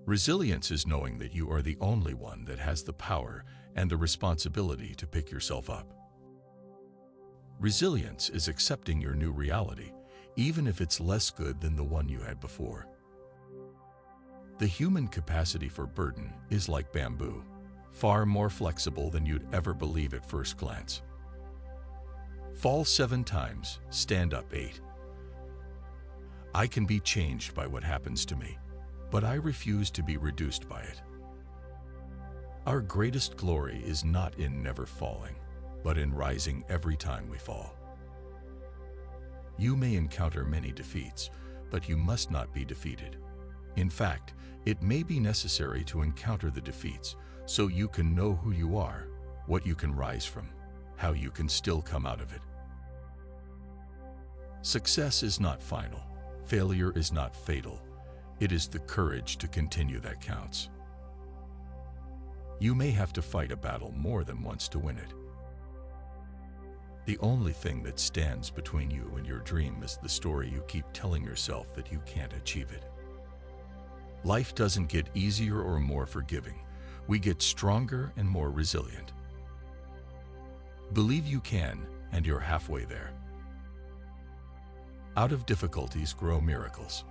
Resilience is knowing that you are the only one that has the power and the responsibility to pick yourself up. Resilience is accepting your new reality, even if it's less good than the one you had before. The human capacity for burden is like bamboo, far more flexible than you'd ever believe at first glance. Fall 7 times, stand up 8. I can be changed by what happens to me, but I refuse to be reduced by it. Our greatest glory is not in never falling, but in rising every time we fall. You may encounter many defeats, but you must not be defeated. In fact, it may be necessary to encounter the defeats so you can know who you are, what you can rise from, how you can still come out of it. Success is not final. Failure is not fatal. It is the courage to continue that counts. You may have to fight a battle more than once to win it. The only thing that stands between you and your dream is the story you keep telling yourself that you can't achieve it. Life doesn't get easier or more forgiving. We get stronger and more resilient. Believe you can, and you're halfway there. Out of difficulties grow miracles.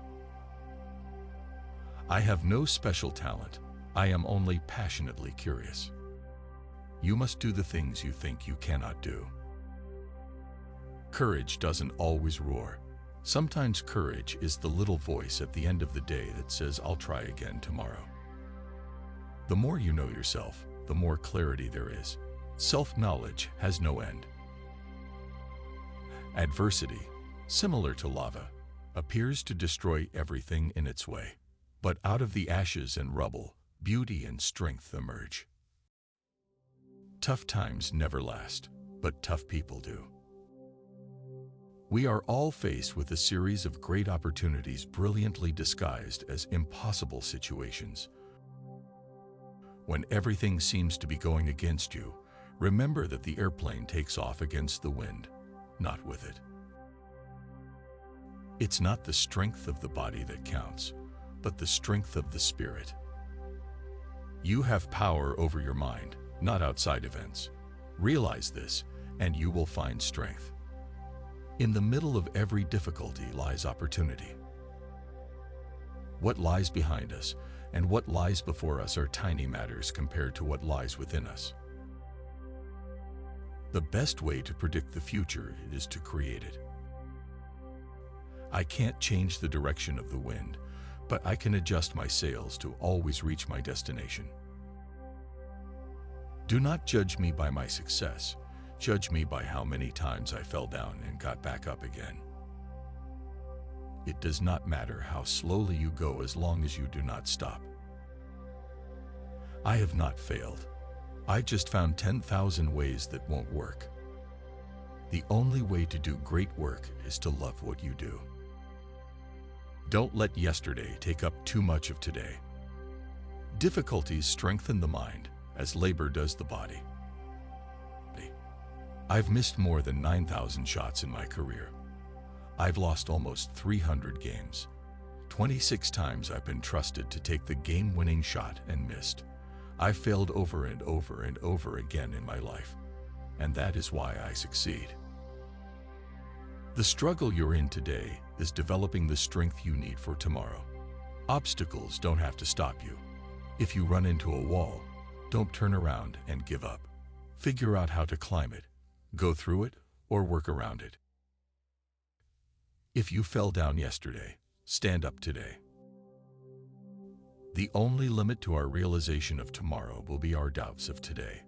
I have no special talent. I am only passionately curious. You must do the things you think you cannot do. Courage doesn't always roar. Sometimes courage is the little voice at the end of the day that says, "I'll try again tomorrow." The more you know yourself, the more clarity there is. Self-knowledge has no end. Adversity, similar to lava, appears to destroy everything in its way. But out of the ashes and rubble, beauty and strength emerge. Tough times never last, but tough people do. We are all faced with a series of great opportunities brilliantly disguised as impossible situations. When everything seems to be going against you, remember that the airplane takes off against the wind, not with it. It's not the strength of the body that counts, but the strength of the spirit. You have power over your mind, not outside events. Realize this, and you will find strength. In the middle of every difficulty lies opportunity. What lies behind us and what lies before us are tiny matters compared to what lies within us. The best way to predict the future is to create it. I can't change the direction of the wind, but I can adjust my sails to always reach my destination. Do not judge me by my success. Judge me by how many times I fell down and got back up again. It does not matter how slowly you go as long as you do not stop. I have not failed. I just found 10,000 ways that won't work. The only way to do great work is to love what you do. Don't let yesterday take up too much of today. Difficulties strengthen the mind, as labor does the body. I've missed more than 9,000 shots in my career. I've lost almost 300 games. 26 times I've been trusted to take the game-winning shot and missed. I've failed over and over and over again in my life, and that is why I succeed. The struggle you're in today is developing the strength you need for tomorrow. Obstacles don't have to stop you. If you run into a wall, don't turn around and give up. Figure out how to climb it. Go through it or work around it. If you fell down yesterday, stand up today. The only limit to our realization of tomorrow will be our doubts of today.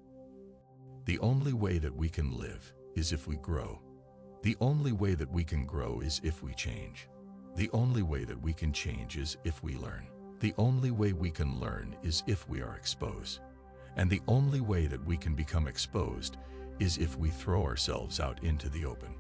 The only way that we can live is if we grow. The only way that we can grow is if we change. The only way that we can change is if we learn. The only way we can learn is if we are exposed. And the only way that we can become exposed is if we throw ourselves out into the open.